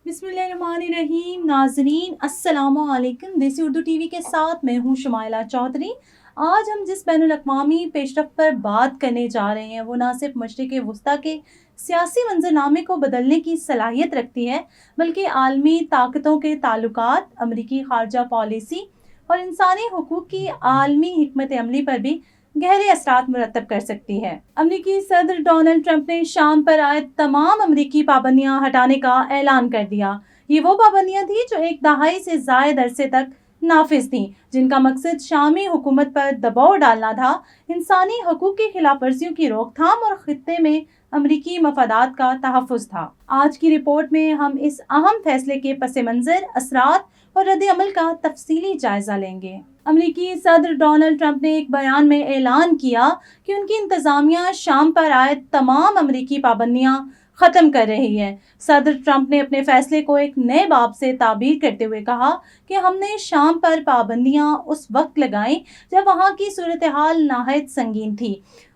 بسم اللہ الرحمن الرحیم. ناظرین السلام علیکم. دیسی اردو ٹی وی کے ساتھ میں ہوں شمائلہ چودھری. آج ہم جس بین الاقوامی پیش رفت پر بات کرنے جا رہے ہیں وہ نہ صرف مشرق وسطیٰ کے سیاسی منظرنامے کو بدلنے کی صلاحیت رکھتی ہے بلکہ عالمی طاقتوں کے تعلقات، امریکی خارجہ پالیسی اور انسانی حقوق کی عالمی حکمت عملی پر بھی گہرے اثرات مرتب کر سکتی ہے. امریکی صدر ڈونلڈ ٹرمپ نے شام پر عائد تمام امریکی پابندیاں ہٹانے کا اعلان کر دیا. یہ وہ پابندیاں تھیں جو ایک دہائی سے زائد عرصے تک نافذ تھیں، جن کا مقصد شامی حکومت پر دباؤ ڈالنا تھا، انسانی حقوق کی خلاف ورزیوں کی روک تھام اور خطے میں امریکی مفادات کا تحفظ تھا. آج کی رپورٹ میں ہم اس اہم فیصلے کے پس منظر، اثرات اور رد عمل کا تفصیلی جائزہ لیں گے. امریکی صدر ڈونلڈ ٹرمپ نے ایک بیان میں اعلان کیا کہ ان کی انتظامیہ شام پر عائد تمام امریکی پابندیاں ختم کر رہی ہے. صدر ٹرمپ نے اپنے فیصلے کو ایک نئے باب سے تعبیر کرتے ہوئے کہا کہ ہم نے شام پر پابندیاں اس وقت لگائیں جب وہاں کی صورتحال نہایت سنگین تھی.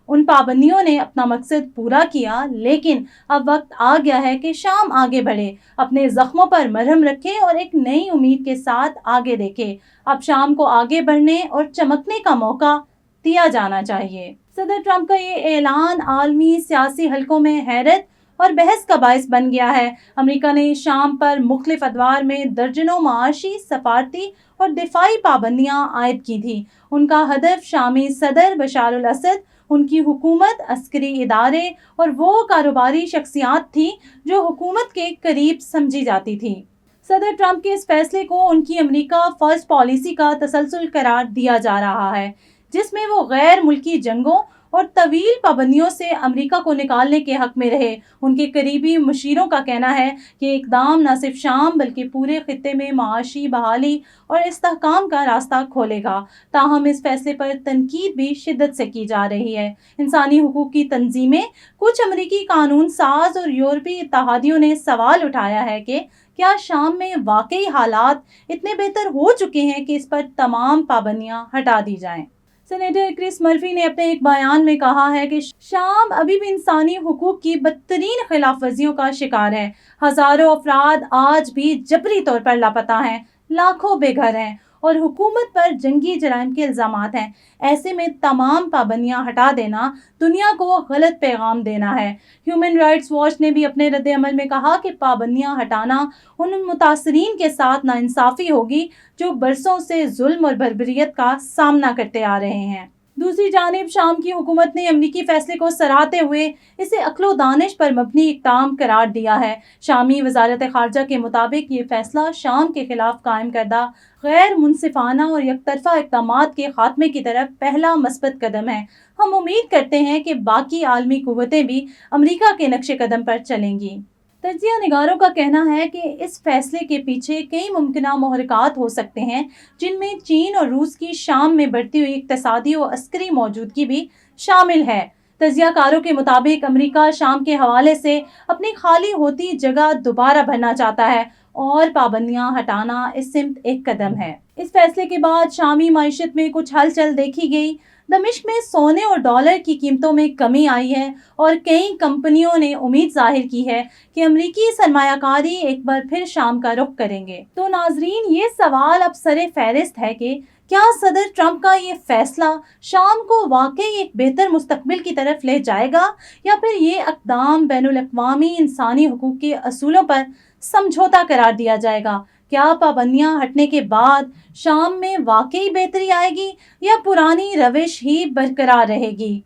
ان پابندیوں نے اپنا مقصد پورا کیا، لیکن اب وقت آ گیا ہے کہ شام آگے بڑھے، اپنے زخموں پر مرہم رکھے اور ایک نئی امید کے ساتھ آگے دیکھے. اب شام کو آگے بڑھنے اور چمکنے کا موقع دیا جانا چاہیے. صدر ٹرمپ کا یہ اعلان عالمی سیاسی حلقوں میں حیرت اور بحث کا باعث بن گیا ہے. امریکہ نے شام پر مختلف ادوار میں درجنوں معاشی، سفارتی اور دفاعی پابندیاں عائد کی تھیں. ان کا ہدف شامی صدر بشار الاسد، ان کی حکومت، عسکری ادارے اور وہ کاروباری شخصیات تھیں جو حکومت کے قریب سمجھی جاتی تھیں. صدر ٹرمپ کے اس فیصلے کو ان کی امریکہ فرسٹ پالیسی کا تسلسل قرار دیا جا رہا ہے، جس میں وہ غیر ملکی جنگوں اور طویل پابندیوں سے امریکہ کو نکالنے کے حق میں رہے. ان کے قریبی مشیروں کا کہنا ہے کہ اقدام نہ صرف شام بلکہ پورے خطے میں معاشی بحالی اور استحکام کا راستہ کھولے گا. تاہم اس فیصلے پر تنقید بھی شدت سے کی جا رہی ہے. انسانی حقوق کی تنظیمیں، کچھ امریکی قانون ساز اور یورپی اتحادیوں نے سوال اٹھایا ہے کہ کیا شام میں واقعی حالات اتنے بہتر ہو چکے ہیں کہ اس پر تمام پابندیاں ہٹا دی جائیں. سینیٹر کرس مرفی نے اپنے ایک بیان میں کہا ہے کہ شام ابھی بھی انسانی حقوق کی بدترین خلاف ورزیوں کا شکار ہے. ہزاروں افراد آج بھی جبری طور پر لاپتہ ہیں، لاکھوں بے گھر ہیں اور حکومت پر جنگی جرائم کے الزامات ہیں. ایسے میں تمام پابندیاں ہٹا دینا دنیا کو غلط پیغام دینا ہے. ہیومن رائٹس واچ نے بھی اپنے رد عمل میں کہا کہ پابندیاں ہٹانا ان متاثرین کے ساتھ ناانصافی ہوگی جو برسوں سے ظلم اور بربریت کا سامنا کرتے آ رہے ہیں. دوسری جانب شام کی حکومت نے امریکی فیصلے کو سراہتے ہوئے اسے عقل و دانش پر مبنی اقدام قرار دیا ہے. شامی وزارت خارجہ کے مطابق یہ فیصلہ شام کے خلاف قائم کردہ غیر منصفانہ اور یک طرفہ اقدامات کے خاتمے کی طرف پہلا مثبت قدم ہے. ہم امید کرتے ہیں کہ باقی عالمی قوتیں بھی امریکہ کے نقش قدم پر چلیں گی. تجزیہ نگاروں کا کہنا ہے کہ اس فیصلے کے پیچھے کئی ممکنہ محرکات ہو سکتے ہیں، جن میں چین اور روس کی شام میں بڑھتی ہوئی اقتصادی و عسکری موجودگی بھی شامل ہے. تجزیہ کاروں کے مطابق امریکہ شام کے حوالے سے اپنی خالی ہوتی جگہ دوبارہ بھرنا چاہتا ہے اور پابندیاں ہٹانا اس سمت ایک قدم ہے. اس فیصلے کے بعد شامی معیشت میں کچھ ہلچل دیکھی گئی. دمشق میں سونے اور ڈالر کی قیمتوں میں کمی آئی ہے اور کئی کمپنیوں نے امید ظاہر کی ہے کہ امریکی سرمایہ کاری ایک بار پھر شام کا رخ کریں گے. تو ناظرین، یہ سوال اب سر فہرست ہے کہ کیا صدر ٹرمپ کا یہ فیصلہ شام کو واقعی ایک بہتر مستقبل کی طرف لے جائے گا یا پھر یہ اقدام بین الاقوامی انسانی حقوق کے اصولوں پر سمجھوتا قرار دیا جائے گا؟ کیا پابندیاں ہٹنے کے بعد شام میں واقعی بہتری آئے گی یا پرانی روش ہی برقرار رہے گی؟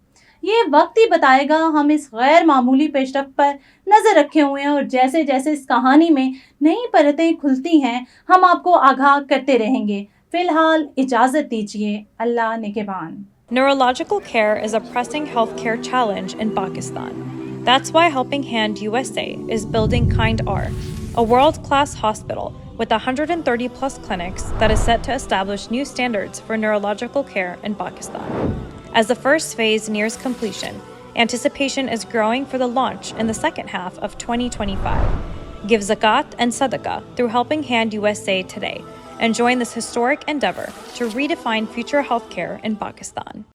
یہ وقت ہی بتائے گا. ہم اس غیر معمولی پیش رفت پر نظر رکھے ہوئے ہیں اور جیسے جیسے اس کہانی میں نئی پرتیں کھلتی ہیں ہم آپ کو آگاہ کرتے رہیں گے. فی الحال اجازت دیجیے. اللہ نگہبان. Neurological care is a pressing healthcare challenge in Pakistan. That's why Helping Hand USA is building Kind R, a world-class hospital with 130 plus clinics that is set to establish new standards for neurological care in Pakistan. As the first phase nears completion, anticipation is growing for the launch in the second half of 2025. Give zakat and sadaqah through Helping Hand USA today and join this historic endeavor to redefine future healthcare in Pakistan.